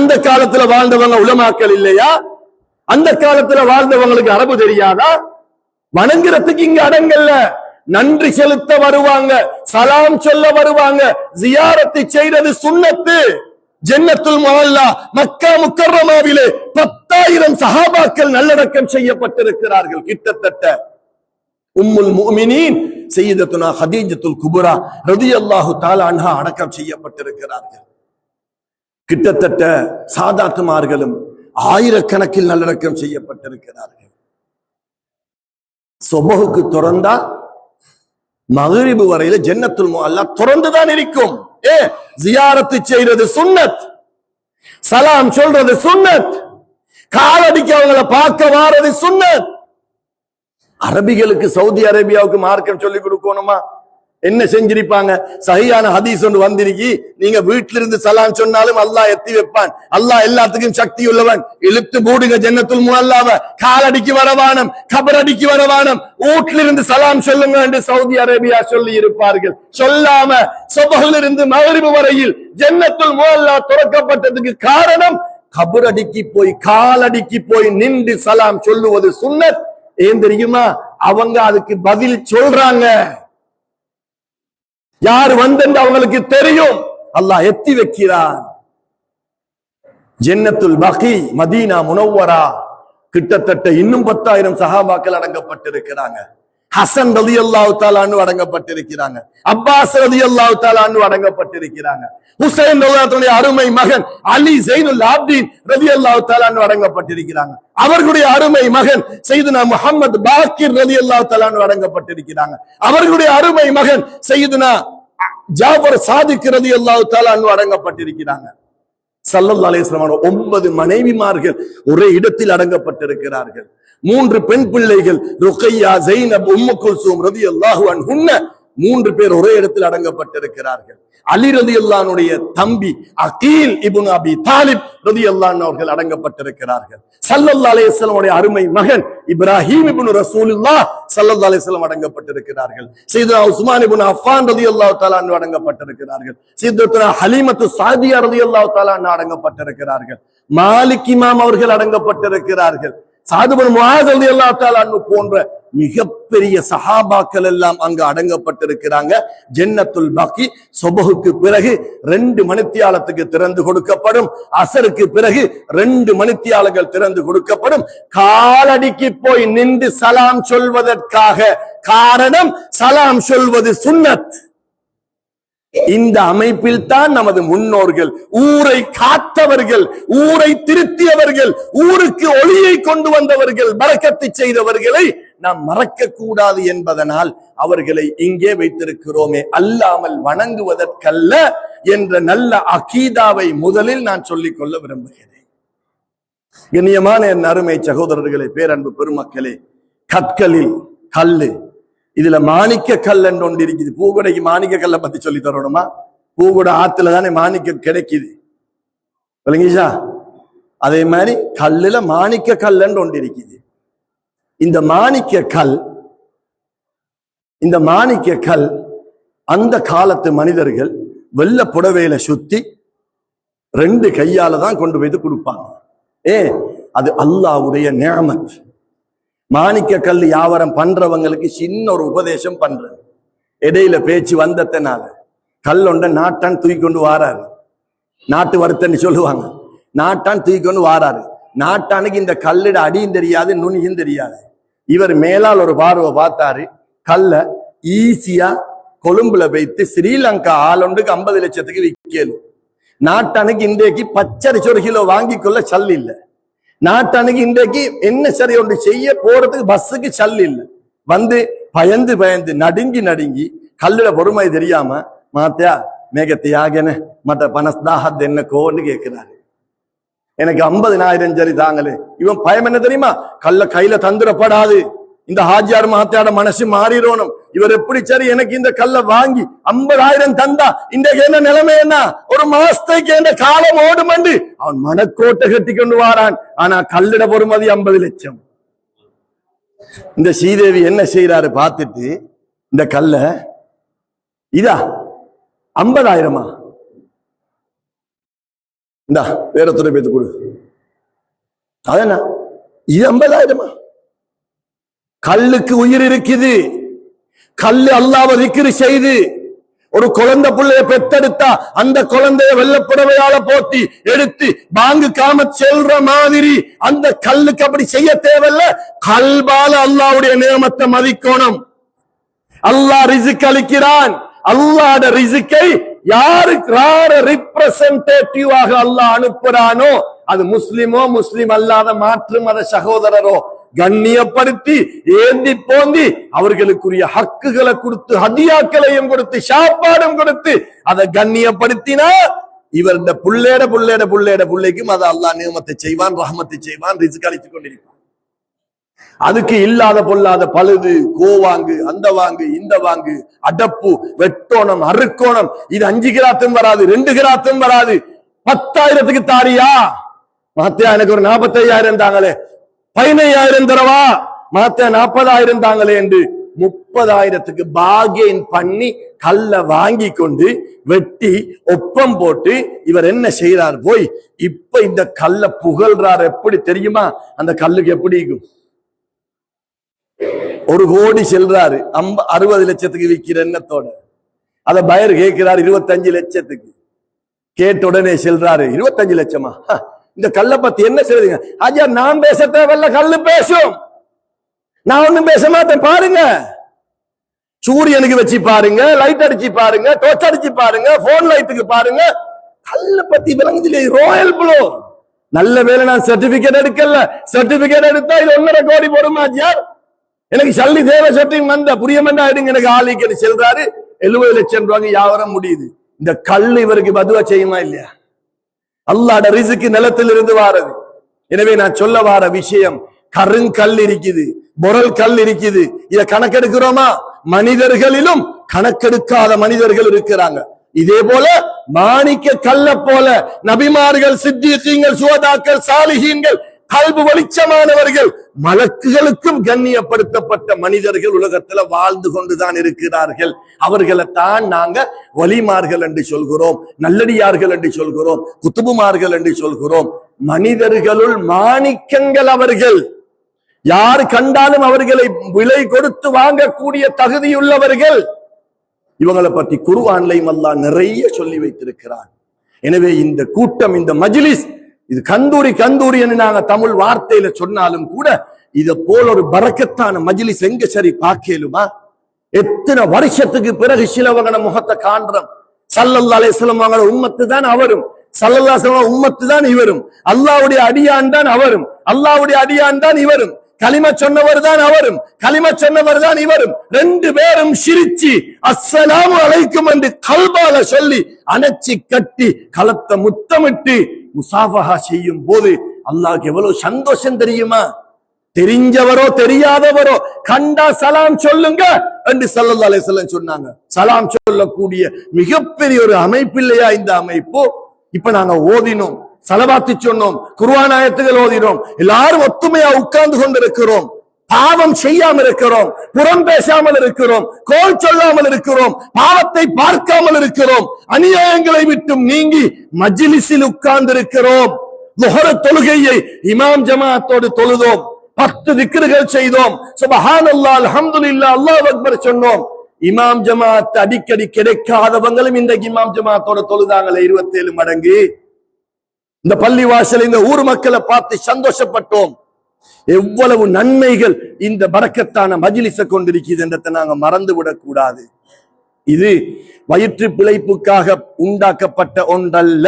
அந்த காலத்துல வாழ்ந்தவங்க உலமாக்கள் இல்லையா? அந்த காலத்துல வாழ்ந்தவங்களுக்கு அரபு தெரியாதா? வணங்குறதுக்கு இங்க அடங்கல்ல. நன்றி செலுத்த வருவாங்க, சலாம் சொல்ல வருவாங்க, ஜியாரத்தை செய்யறது சுன்னத்து. ஜன்னத்துல் முஅல்லா மக்கா முக்கர்ரமாவிலே 10,000 சஹாபாக்கள் நல்லடக்கம் செய்யப்பட்டிருக்கிறார்கள். கிட்டத்தட்ட உம்முல் முஃமினீன் சய்யிதத்துனா ஹதீஜத்துல் குப்ரா ரலியல்லாஹு தஆலா அன்ஹா அடக்கம் செய்யப்பட்டிருக்கிறார்கள். கிட்டத்தட்ட சாதாத்துமார்களும் ஆயிரக்கணக்கில் நல்லடக்கம் செய்யப்பட்டிருக்கிறார்கள். சுபஹுக்கு திறந்தா மக்ரிப் வரையில ஜன்னத்துல் முஅல்லா திறந்துதான் இருக்கும். ஜியாரத்து செய்யறது சுன்னத், சலாம் சொல்றது சுன்னத், காலடிக்கு அவங்களை பார்க்க வாரது சுன்னத். அரபிகளுக்கு சவுதி அரேபியாவுக்கு மார்க்கம் சொல்லி கொடுக்கணுமா? என்ன செஞ்சிருப்பாங்க? சஹீஹான ஹதீஸ் ஒன்று வந்திருக்கி, நீங்க வீட்டில இருந்து சலாம் சொன்னாலும் அல்லாஹ் எத்தி வைப்பான், அல்லாஹ் எல்லாத்துக்கும் சக்தி உள்ளவன், இழுத்து மூடுங்க ஜன்னத்துல் முஅல்லாவ, காலடிக்கு வரவானம், கபரடிக்கு வரவானம், வீட்டில இருந்து சலாம் சொல்லுங்க என்று சவுதி அரேபியா சொல்லி இருப்பார்கள். சொல்லாம சுபஹ்ல இருந்து மக்ரிப் வரையில் ஜன்னத்துல் முஅல்லா திறக்கப்பட்டதுக்கு காரணம் கபரடிக்கு போய் காலடிக்கு போய் நின்று சலாம் சொல்லுவது சுன்னத். ஏன் தெரியுமா? அவங்க அதுக்கு பதில் சொல்றாங்க. யார் வந்து அவங்களுக்கு தெரியும், அல்லாஹ் எத்தி வைக்கிறான். ஜன்னத்துல் பகி மதீனா முனவ்வரா கிட்டத்தட்ட இன்னும் 10,000 சஹாபாக்கள் அடங்கப்பட்டிருக்கிறாங்க. ஹசன் ரலியல்லாஹு தஆலா அன்ஹு அடங்கப்பட்டிருக்கிறாங்க. அப்பாஸ் ரலியல்லாஹு தஆலா அன்ஹு அடங்கப்பட்டிருக்கிறாங்க. ஹுசைன் ரலியல்லாஹு அருமை மகன் அலி ஸைனுல் ஆப்தீன் ரலியல்லாஹு தஆலா அன்ஹு அடங்கப்பட்டிருக்கிறாங்க. அவர்களுடைய அருமை மகன் சையதுனா முஹம்மது பாக்கிர் ரலியல்லாஹு தஆலா அன்ஹு அடங்கப்பட்டிருக்கிறாங்க. அவர்களுடைய அருமை மகன் சையதுனா ஜாஃபர் சாதிக் ரலியல்லாஹு தஆலா அன்ஹு அடங்கப்பட்டிருக்கிறாங்க. ஸல்லல்லாஹு அலைஹி வஸல்லம் 9 மனைவிமார்கள் ஒரே இடத்தில் அடங்கப்பட்டிருக்கிறார்கள். 3 பெண் பிள்ளைகள் ருக்கையா, ஸைனப், உம்மு குல்சூம் ரலியல்லாஹு அன்ஹுன்ன 3 பேர் ஒரே இடத்தில் அடங்கப்பட்டிருக்கிறார்கள். அலி ரலியல்லாஹு அன்ஹுடைய தம்பி அகீல் இப்னு அபி தாலிப் ரலியல்லாஹு அன்ஹு அவர்கள் அடங்கப்பட்டிருக்கிறார்கள். ஸல்லல்லாஹு அலைஹி வஸல்லம் உடைய அருமை மகன் இப்ராஹீம் இப்னு ரசூலுல்லாஹ் ஸல்லல்லாஹு அலைஹி வஸல்லம் அடங்கப்பட்டிருக்கிறார்கள். சையதுனா உஸ்மான் இப்னு அஃபான் ரலியல்லாஹு தஆலா அன்ஹு அடங்கப்பட்டிருக்கிறார்கள். சையதுனா ஹலீமத்து சாதியா ரலியல்லாஹு தஆலா அன்ஹா அடங்கப்பட்டிருக்கிறார்கள். மாலிக் இமாம் அவர்கள் அடங்கப்பட்டிருக்கிறார்கள். சாது பின் முஆஸ் ரலியல்லாஹு தஆலா அன்ஹு போன்ற மிகப்பெரிய சஹாபாக்கள் எல்லாம் அங்கு அடங்கப்பட்டிருக்கிறாங்க. ஜன்னத்துல் பகி சுபஹுக்கு பிறகு 2 மணித்தியாலத்துக்கு திறந்து கொடுக்கப்படும். அசருக்கு பிறகு 2 மணித்தியாலங்கள் திறந்து கொடுக்கப்படும். காலடிக்கு போய் நின்று சலாம் சொல்வதற்காக. காரணம், சலாம் சொல்வது சுன்னத். இந்த அமைப்பில் தான் நமது முன்னோர்கள் ஊரை காத்தவர்கள், ஊரை திருத்தியவர்கள், ஊருக்கு ஒளியை கொண்டு வந்தவர்கள், பரக்கத்தை செய்தவர்களை நாம் மறக்க கூடாது என்பதனால் அவர்களை இங்கே வைத்திருக்கிறோமே, அல்லாமல் வணங்குவதற்கல்ல என்ற நல்ல அகீதாவை முதலில் நான் சொல்லிக் கொள்ள விரும்புகிறேன். கண்ணியமான என் அருமை சகோதரர்களே, பேரன்பு பெருமக்களே, கற்களில் கல்லு, இதுல மாணிக்க கல் என்று ஒன்று இருக்குது. பூகுடைக்கு மாணிக்க கல்லை பத்தி சொல்லி தரணுமா? பூகுட ஆத்துல தானே மாணிக்க கிடைக்குது, விளங்கிச்சா? அதே மாதிரி கல்லுல மாணிக்க கல் என்று ஒன்று இருக்குது. இந்த மாணிக்க கல் அந்த காலத்து மனிதர்கள் வெள்ள புடவையில சுத்தி 2 கையால தான் கொண்டு போய் கொடுப்பாங்க. அது அல்லாஹ்வுடைய நிஅமத். மாணிக்க கல் வியாபாரம் பண்றவங்களுக்கு சின்ன ஒரு உபதேசம் பண்றேன். இடையில பேச்சு வந்ததுனால கல்லொண்ட நாட்டான் தூக்கி கொண்டு வாராரு. நாட்டு வருத்தன்னு சொல்லுவாங்க. நாட்டான் தூக்கி கொண்டு வாராரு. நாட்டானுக்கு இந்த கல்லிட அடியும் தெரியாது, நுனியும் தெரியாது. இவர் மேலால் ஒரு பார்வை பார்த்தாரு. கல்ல ஈஸியா கொழும்புல வைத்து ஸ்ரீலங்கா ஆளொண்டுக்கு 50 லட்சத்துக்கு விற்கலும். நாட்டானுக்கு இன்றைக்கு பச்சரிசி 1 கிலோ வாங்கி கொள்ள சல் இல்ல. நாட்டானுக்கு இன்றைக்கு என்ன சரி ஒன்று செய்ய போறதுக்கு பஸ்ஸுக்கு சல் இல்ல. வந்து பயந்து நடுங்கி கல்லுட பொறுமை தெரியாம மாத்தியா மேகத்தையாகன மற்ற பனஸ்தாகத் என்ன கோன்னு கேட்கிறாரு. எனக்கு 50,000 சரி தாங்களே. இவன் பயம் என்ன தெரியுமா? கல்ல கையில தந்துடப்படாது, இந்த ஹாஜியார் மஹாத்தியாட மனசு மாறிடணும். இவர் எப்படி சரி எனக்கு இந்த கல்ல வாங்கி 50,000 தந்தா இன்றைக்கு என்ன நிலைமை, என்ன ஒரு மாசத்துக்கு என்ற காலம் ஓடுமண்டு அவன் மனக்கோட்டை கட்டி கொண்டு வாரான். ஆனா கல்லிட பொறுமதி 50 லட்சம். இந்த ஸ்ரீதேவி என்ன செய்யறாரு பார்த்துட்டு, இந்த கல்ல இதா 50,000 இந்தா வேற துறை பேத்து கொடு. அதனா இது 50,000? கல்லுக்கு உயிர் இருக்குது. கல்லு அல்லாஹ்வை திக்ர் செய்து ஒரு குழந்தை பிள்ளைய பெத்தெடுத்தா அந்த குழந்தைய வெள்ளப்புடவையால போட்டி எடுத்து பாங்கு காமத் செல்ற மாதிரி அந்த கல்லுக்கு அப்படி செய்ய தேவையில்ல. கல்பால அல்லாஹ்வுடைய நியமத்தை மதிக்கணும். அல்லாஹ் ரிஸ்க் அளிக்கிறான். அல்லாஹ்ட ரிஸ்கை யாருக்கு ரிப்ரசன்டேட்டிவாக அல்லாஹ் அனுப்புறானோ அது முஸ்லிமோ முஸ்லிம் அல்லாத மாற்று மத சகோதரரோ கண்ணியப்படுத்தி ஏந்தி போந்தி அவர்களுக்குரிய ஹக்குகளை கொடுத்து ஹதியாக்களையும் கொடுத்து சாப்பாடும் கொடுத்து அதை கண்ணியப்படுத்தினா இவருடைய புள்ளைக்கும் அதை அல்லாஹ் நியமத்தை செய்வான், ரஹ்மத்தை செய்வான், ரிஸ்க் அளித்துக் கொண்டிருப்பான். அதுக்கு இல்லாத பொல்லாத பழுது கோவாங்கு அந்த வாங்கு இந்த வாங்கு அடப்பு வெட்டோணம் அறுக்கோணம் இது 5 கிராத்தும் வராது, 2 கிராத்தும் வராது. 10,000க்கு தாரியா மகத்தியா எனக்கு ஒரு 45,000 தாங்களே, 15,000 தரவா மகத்தியா 40,000 தாங்களே என்று 30,000க்கு பாகேன் பண்ணி கல்ல வாங்கி கொண்டு வெட்டி ஒப்பம் போட்டு இவர் என்ன செய்யறார் போய் இப்ப இந்த கல்ல புகழ்றார். எப்படி தெரியுமா? அந்த கல்லுக்கு எப்படி இருக்கும்? 1 கோடி செல்றாரு, 60 லட்சத்துக்கு விற்கிற எண்ணத்தோட அத பயர் கேட்கிறார் 25 லட்சத்துக்கு. கேட்ட உடனே செல்றாரு 25 லட்சமா? இந்த கல்லை பத்தி என்ன சொல்றீங்க? ஐயா நான் பேச தேவையில்ல, கல்லு பேசும். நான் ஒண்ணும் பேச மாட்டேன். பாருங்க, சூரியனுக்கு வச்சு பாருங்க, லைட் அடிச்சு பாருங்க, டோர்ச் அடிச்சு பாருங்க, போன் லைட்டுக்கு பாருங்க, கல்ல பத்தி விளங்குதில்லை. Royal flow. நல்ல வேலை நான் சர்டிபிகேட் எடுக்கல. சர்டிபிகேட் எடுத்தா இது 1.5 கோடி போடுமா? யார் எனக்கு சல்லி தேவை சட்டிங் வந்த புரியமண்டா எடுங்க எனக்கு ஆளிக்கு செல்றாரு. 70 லட்சம் ரூபாய்க்கு வியாபாரம் முடியுது. இந்த கல் இவருக்கு பதுவா செய்யுமா இல்லையா? அல்லாஹ்வுடைய ரிஸ்க் நிலத்தில் இருந்து வாரது. எனவே நான் சொல்ல வார விஷயம், கருங்கல் இருக்குது, பொருள் கல் இருக்குது. இத கணக்கெடுக்கிறோமா? மனிதர்களிலும் கணக்கெடுக்காத மனிதர்கள் இருக்கிறாங்க. இதே போல மாணிக்க கல்ல போல நபிமார்கள், சித்தீகீன்கள், சுஹதாக்கள், சாலிஹீன்கள், கல்பு வெளிச்சமானவர்கள், மலக்குகளுக்கும் கண்ணியப்படுத்தப்பட்ட மனிதர்கள் உலகத்துல வாழ்ந்து கொண்டுதான் இருக்கிறார்கள். அவர்களைத்தான் நாங்க வலிமார்கள் என்று சொல்கிறோம், நல்லடியார்கள் என்று சொல்கிறோம், குத்துபுமார்கள் என்று சொல்கிறோம். மனிதர்களுள் மாணிக்கங்கள் அவர்கள். யார் கண்டாலும் அவர்களை விலை கொடுத்து வாங்கக்கூடிய தகுதியுள்ளவர்கள். இவங்களை பற்றி குர்ஆன்லையும் அல்லாஹ் நிறைய சொல்லி வைத்திருக்கிறார். எனவே இந்த கூட்டம், இந்த மஜ்லிஸ், இது கந்தூரி என்று நாங்க தமிழ் வார்த்தையில சொன்னாலும் கூட இத போல ஒரு பரக்கத்தான மஜ்லிஸ் எங்க சரி பார்க்கலுமா? எத்தனை வருஷத்துக்கு பிறகு சிலவங்கன முகத்தை காண்றோம். ஸல்லல்லாஹு அலைஹி வஸல்லம் அவங்களோட உம்மத்து தான் அவரும், ஸல்லல்லாஹு அலைஹி வஸல்லம் உம்மத்து தான் இவரும், அல்லாஹ்வுடைய அடியான் தான் அவரும், அல்லாஹ்வுடைய அடியான் தான் இவரும், கலிமா சொன்னவர் தான் அவரும், கலிமா சொன்னவர் தான் இவரும். 2 பேரும் சிரிச்சு அஸ்ஸலாமு அலைக்கும் என்று கல்பால சொல்லி அணைச்சி கட்டி களத்தை முத்தமிட்டு முசாஃபஹா செய்யும் போது அல்லாஹ்க்கு எவ்வளவு சந்தோஷம் தெரியுமா? தெரிஞ்சவரோ தெரியாதவரோ கண்டா சலாம் சொல்லுங்க என்று ஸல்லல்லாஹு அலைஹி வஸல்லம் சொன்னாங்க. சலாம் சொல்லக்கூடிய மிகப்பெரிய ஒரு அமைப்பு இல்லையா இந்த அமைப்பு? இப்ப நாங்க ஓதினோம், ஸலவாத்து சொன்னோம், குர்ஆன் ஆயத்துகள் ஓதினோம், எல்லாரும் ஒத்துமையா உட்கார்ந்து கொண்டிருக்கிறோம், பாவம் செய்யாமல் இருக்கிறோம், புறம் பேசாமல் இருக்கிறோம், கோல் சொல்லாமல் இருக்கிறோம், பாவத்தை பார்க்காமல் இருக்கிறோம், அநியாயங்களை விட்டும் நீங்கி மஜ்லிஸில் உட்கார்ந்து இருக்கிறோம். லுஹர் தொழுகையை இமாம் ஜமாஅத்தோடு தொழுதோம், 10 திக்ருகள் செய்தோம், சுப்ஹானல்லாஹ், அல்ஹம்துலில்லாஹ், அல்லாஹு அக்பர் சொன்னோம். இமாம் ஜமாஅத் அடிக்கடி கிடைக்காதவங்களும் இந்த இமாம் ஜமாஅத்தோட தொழுதாங்களே 27 மடங்கு. இந்த பள்ளி வாசல் இந்த ஊர் மக்களை பார்த்து சந்தோஷப்பட்டோம். எவ்வளவு நன்மைகள் இந்த பரக்கத்தான மஜ்லிஸை கொண்டிருக்கிறது என்றதை நாங்க மறந்து விடக் கூடாது. இது வயிற்று பிழைப்புக்காக உண்டாக்கப்பட்ட ஒன்றல்ல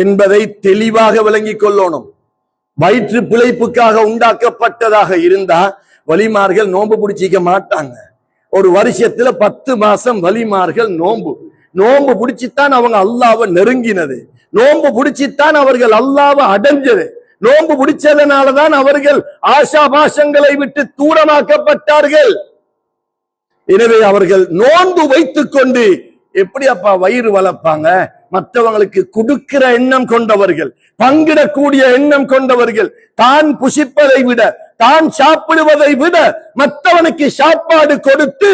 என்பதை தெளிவாக விளங்கிக் கொள்ளணும். வயிற்று பிழைப்புக்காக உண்டாக்கப்பட்டதாக இருந்தா வலிமார்கள் நோன்பு பிடிச்சிக்க மாட்டாங்க. ஒரு வருஷத்துல 10 மாசம் வலிமார்கள் நோன்பு பிடிச்சித்தான் அவங்க அல்லாஹ்வை நெருங்கினது, நோன்பு பிடிச்சித்தான் அவர்கள் அல்லாஹ்வை அடைஞ்சது, நோன்பு பிடிச்சதனாலதான் அவர்கள் ஆசாபாசங்களை விட்டு தூரமாக்கப்பட்டார்கள். எனவே அவர்கள் நோன்பு வைத்துக் கொண்டு எப்படி அப்பா வயிறு வளர்ப்பாங்க? மற்றவங்களுக்கு கொடுக்கிற எண்ணம் கொண்டவர்கள், பங்கிடக்கூடிய எண்ணம் கொண்டவர்கள், தான் புசிப்பதை விட, தான் சாப்பிடுவதை விட மற்றவனுக்கு சாப்பாடு கொடுத்து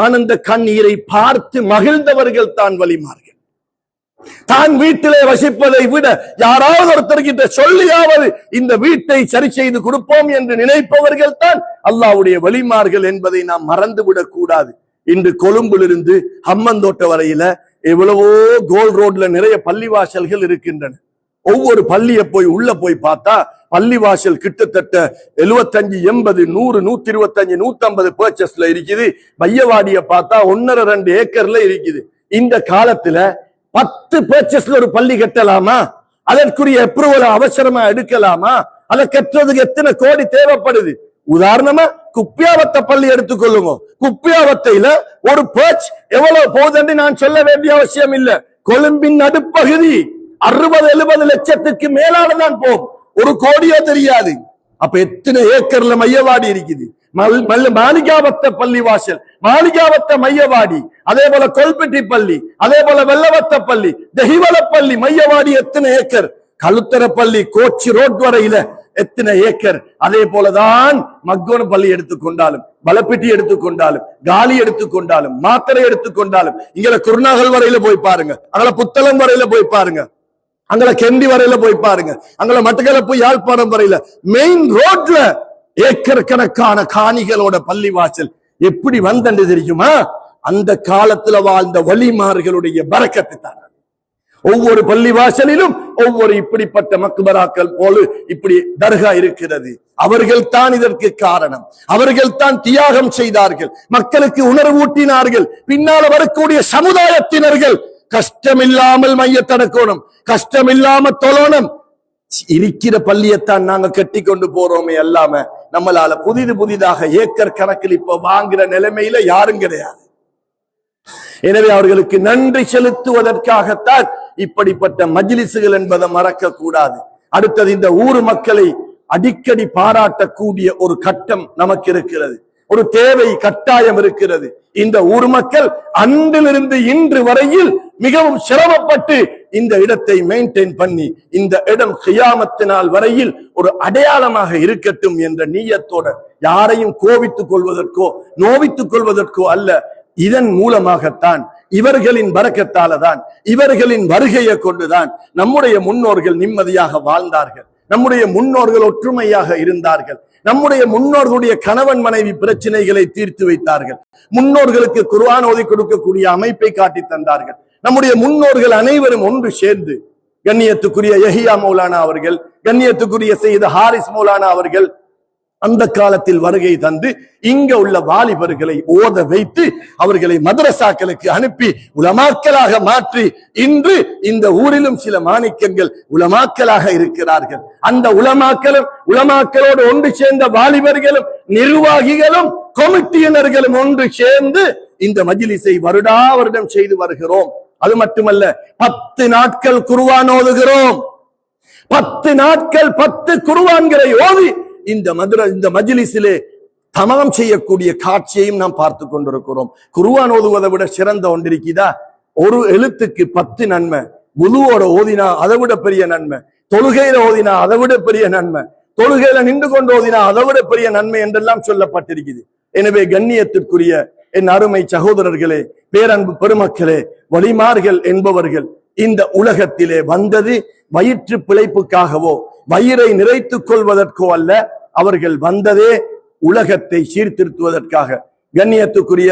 ஆனந்த கண்ணீரை பார்த்து மகிழ்ந்தவர்கள் தான் வலிமார்கள். தான் வீட்டிலே வசிப்பதை விட யாராவது ஒருத்தர்கிட்ட சொல்லியாவது இந்த வீட்டை சரி செய்து கொடுப்போம் என்று நினைப்பவர்கள் தான் அல்லாஹ்வுடைய வலிமார்கள் என்பதை நாம் மறந்துவிடக் கூடாது. இன்று கொழும்பிலிருந்து ஹம்மந்தோட்ட வரையில எவ்வளவோ கோல் ரோட்ல நிறைய பள்ளிவாசல்கள் இருக்கின்றன. ஒவ்வொரு பள்ளியை போய் உள்ள போய் பார்த்தா பள்ளிவாசல் கிட்டத்தட்ட 75, 80, 100, 125, 150 பர்ச்சஸ்ல இருக்குது. மையவாடிய பார்த்தா 1.5-2 ஏக்கர்ல இருக்குது. இந்த காலத்துல 10 பர்ச்சஸ்ல ஒரு பள்ளி கட்டலாமா? அதற்குரிய அப்ரூவல் அவசரமா எடுக்கலாமா? அதை கட்டுறதுக்கு எத்தனை கோடி தேவைப்படுது? உதாரணமா குப்பியாவத்த பள்ளி எடுத்துக்கொள்ளுங்க. குப்பியாவத்தையில ஒரு பர்ச் எவ்வளவு போகுதுன்னு நான் சொல்ல வேண்டிய அவசியம் இல்ல. கொழும்பின் நடுப்பகுதி 60-70 லட்சத்துக்கு மேலானதான் போகும். 1 கோடியோ தெரியாது. அப்ப எத்தனை ஏக்கர்ல மையவாடி இருக்குது? மாளிகாவத்த பள்ளி வாசல், மாளிகாவத்த மையவாடி, அதே போல கொல்பெட்டி பள்ளி, அதே போல வெள்ளவத்த பள்ளி, தெஹிவல பள்ளி மையவாடி எத்தனை ஏக்கர்? கழுத்தர பள்ளி கோச்சி ரோட் வரையில எத்தனை ஏக்கர்? அதே போலதான் மக்கோன பள்ளி எடுத்துக்கொண்டாலும், பலப்பெட்டி எடுத்துக்கொண்டாலும், காலி எடுத்துக்கொண்டாலும், மாத்தரை எடுத்துக்கொண்டாலும், இங்க குருநாகல் வரையில போய் பாருங்க, அங்கே புத்தளம் வரையில போய் பாருங்க, அங்கே கெண்டி வரையில போய் பாருங்க, அங்கே மட்டக்களப்பு யாழ்ப்பாணம் வரையில மெயின் ரோட்ல ஏக்கர் கணக்கான காணிகளோட பள்ளி வாசல் எப்படி வந்தது தெரியுமா? அந்த காலத்துல வாழ்ந்த வலிமார்களுடைய பரக்கத்து தான். ஒவ்வொரு பள்ளி வாசலிலும் ஒவ்வொரு இப்படிப்பட்ட மக்பராக்கள் போல இப்படி தர்கா இருக்கிறது. அவர்கள் தான் இதற்கு காரணம். அவர்கள் தான் தியாகம் செய்தார்கள், மக்களுக்கு உணர்வூட்டினார்கள். பின்னால வரக்கூடிய சமுதாயத்தினர்கள் கஷ்டமில்லாமல் மையத்தடக்கணும், கஷ்டமில்லாம தொழணும். இருக்கிற பள்ளியைத்தான் நாங்க கட்டி கொண்டு போறோமே அல்லாம நம்மளால புதிதாக ஏக்கர் கணக்கில் இப்ப வாங்குற நிலைமையில யாரும் கிடையாது. எனவே அவர்களுக்கு நன்றி செலுத்துவதற்காகத்தான் இப்படிப்பட்ட மஜ்லிஸ்கள் என்பதை மறக்க கூடாது. அடுத்தது, இந்த ஊர் மக்களை அடிக்கடி பாராட்டக்கூடிய ஒரு கட்டம் நமக்கு இருக்கிறது, ஒரு தேவை கட்டாயம் இருக்கிறது. இந்த ஊர் மக்கள் அன்றிலிருந்து இன்று வரையில் மிகவும் சிரமப்பட்டு இந்த இடத்தை மெயின்டைன் பண்ணி இந்த இடம் கியாமத்தினால் வரையில் ஒரு அடையாளமாக இருக்கட்டும் என்ற நீயத்தோட, யாரையும் கோபித்துக் கொள்வதற்கோ நோவித்துக் கொள்வதற்கோ அல்ல, இதன் மூலமாகத்தான், இவர்களின் பரக்கத்தால தான், இவர்களின் வருகையை கொண்டுதான் நம்முடைய முன்னோர்கள் நிம்மதியாக வாழ்ந்தார்கள், நம்முடைய முன்னோர்கள் ஒற்றுமையாக இருந்தார்கள், நம்முடைய முன்னோர்களுடைய கணவன் மனைவி பிரச்சனைகளை தீர்த்து வைத்தார்கள், முன்னோர்களுக்கு குர்ஆன் ஓதி கொடுக்கக்கூடிய அமைப்பை காட்டி தந்தார்கள். நம்முடைய முன்னோர்கள் அனைவரும் ஒன்று சேர்ந்து, கண்ணியத்துக்குரிய யஹியா மௌலானா அவர்கள், கண்ணியத்துக்குரிய சையது ஹாரிஸ் மௌலானா அவர்கள் அந்த காலத்தில் வருகை தந்து இங்க உள்ள வாலிபர்களை ஓத வைத்து அவர்களை மதரசாக்களுக்கு அனுப்பி உலமாக்களாக மாற்றி இன்று இந்த ஊரிலும் சில மாணிக்கங்கள் உலமாக்களாக இருக்கிறார்கள். அந்த உலமாக்களோடு ஒன்று சேர்ந்த வாலிபர்களும் நிர்வாகிகளும் கமிட்டியினர்களும் ஒன்று சேர்ந்து இந்த மஜ்லிஸை வருடம் செய்து வருகிறோம். அது மட்டுமல்ல, 10 நாட்கள் குர்ஆன் ஓதுகிறோம். 10 நாட்கள் 10 குர்ஆன்களை ஓதி இந்த மஜ்லிஸிலே தமாம் செய்யக்கூடிய காட்சியையும் நாம் பார்த்து கொண்டிருக்கிறோம். குர்ஆன் ஓதுவதை விட சிறந்த ஒன்றிருக்குதா? ஒரு எழுத்துக்கு 10 நன்மை, வுதுவோட ஓதினா அதை விட பெரிய நன்மை, தொழுகையில ஓதினா அதை விட பெரிய நன்மை, தொழுகையில நின்று கொண்டு ஓதினா அதை விட பெரிய நன்மை என்றெல்லாம் சொல்லப்பட்டிருக்குது. எனவே கண்ணியத்திற்குரிய என் அருமை சகோதரர்களே, பேரன்பு பெருமக்களே, வலிமார்கள் என்பவர்கள் இந்த உலகத்திலே வந்தது வயிற்று பிழைப்புக்காகவோ வயிறை நிறைத்துக் கொள்வதற்கோ அல்ல, அவர்கள் வந்ததே உலகத்தை சீர்திருத்துவதற்காக. கண்ணியத்துக்குரிய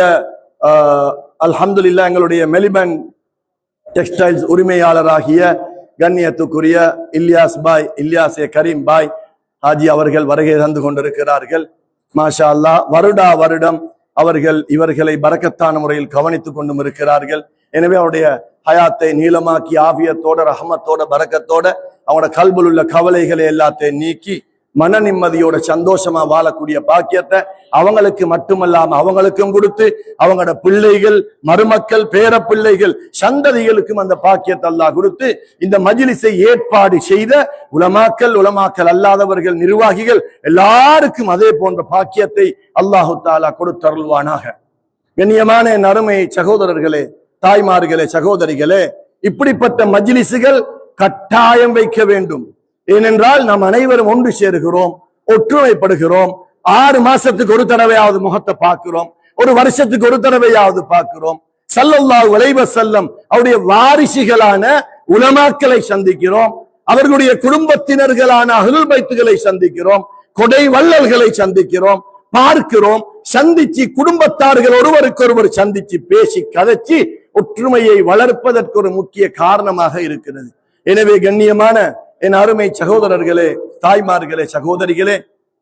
அல்ஹம்துலில்லாஹ் எங்களுடைய மெலிபன் டெக்ஸ்டைல்ஸ் உரிமையாளராகிய கண்ணியத்துக்குரிய இல்யாஸ் கரீம் பாய் ஹாஜி அவர்கள் வருகை தந்து கொண்டிருக்கிறார்கள். மாஷா அல்லாஹ், வருடம் அவர்கள் இவர்களை பரக்கத்தான முறையில் கவனித்துக் கொண்டும் இருக்கிறார்கள். எனவே அவருடைய ஹயாத்தை நீளமாக்கி ஆபியத்தோட ரஹமத்தோட பரக்கத்தோட அவங்களோட கல்புல் உள்ள கவலைகளை எல்லாத்தையும் நீக்கி மன நிம்மதியோட சந்தோஷமா வாழக்கூடிய பாக்கியத்தை அவங்களுக்கு மட்டுமல்லாம அவங்களுக்கும் கொடுத்து அவங்களோட பிள்ளைகள், மருமக்கள், பேர பிள்ளைகள், சந்ததிகளுக்கும் அந்த பாக்கியத்தை அல்லாஹ் கொடுத்து இந்த மஜ்லிஸை ஏற்பாடு செய்த உலமாக்கல் அல்லாதவர்கள், நிர்வாகிகள் எல்லாருக்கும் அதே போன்ற பாக்கியத்தை அல்லாஹு தாலா கொடுத்தருள்வானாக. கண்ணியமான என் அருமை சகோதரர்களே, தாய்மார்களே, சகோதரிகளே, இப்படிப்பட்ட மஜ்லிஸுகள் கட்டாயம் வைக்க வேண்டும். ஏனென்றால் நாம் அனைவரும் ஒன்று சேருகிறோம், ஒற்றுமைப்படுகிறோம். 6 மாசத்துக்கு ஒரு தடவையாவது முகத்தை பார்க்கிறோம், ஒரு வருஷத்துக்கு ஒரு தடவையாவது பார்க்கிறோம். ஸல்லல்லாஹு அலைஹி வஸல்லம் அவருடைய வாரிசுகளான உலமாக்களை சந்திக்கிறோம், அவர்களுடைய குடும்பத்தினர்களான அஹ்லுல் பைத்துகளை சந்திக்கிறோம், கொடை வள்ளல்களை சந்திக்கிறோம், பார்க்கிறோம். சந்திச்சு குடும்பத்தார்கள் ஒருவருக்கொருவர் சந்திச்சு பேசி கதைச்சு ஒற்றுமையை வளர்ப்பதற்கு ஒரு முக்கிய காரணமாக இருக்கிறது. எனவே கண்ணியமான என் அருமை சகோதரர்களே, தாய்மார்களே, சகோதரிகளே,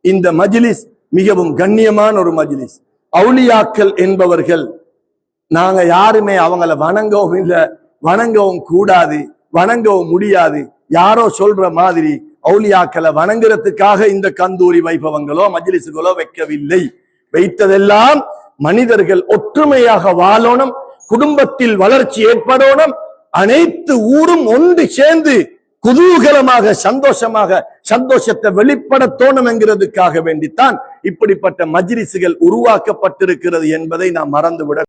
இந்த மஜ்லிஸ் மிகவும் கண்ணியமான ஒரு மஜ்லிஸ். அவுலியாக்கள் என்பவர்கள் நாங்க யாருமே அவங்கள வணங்கவும் இல்லை, வணங்கவும் கூடாது, வணங்கவும் முடியாது. யாரோ சொல்ற மாதிரி அவுலியாக்களை வணங்குறதுக்காக இந்த கந்தூரி வைபவங்களோ மஜ்லிஸுகளோ வைக்கவில்லை. வைத்ததெல்லாம் மனிதர்கள் ஒற்றுமையாக வாழணும், குடும்பத்தில் வளர்ச்சி ஏற்படணும், அனைத்து ஊரும் ஒன்று சேர்ந்து குதூகலமாக சந்தோஷத்தை வெளிப்படுத்தணும் என்கிறதுக்காக வேண்டித்தான் இப்படிப்பட்ட மஜ்லிஸுகள் உருவாக்கப்பட்டிருக்கிறது என்பதை நாம் மறந்துவிட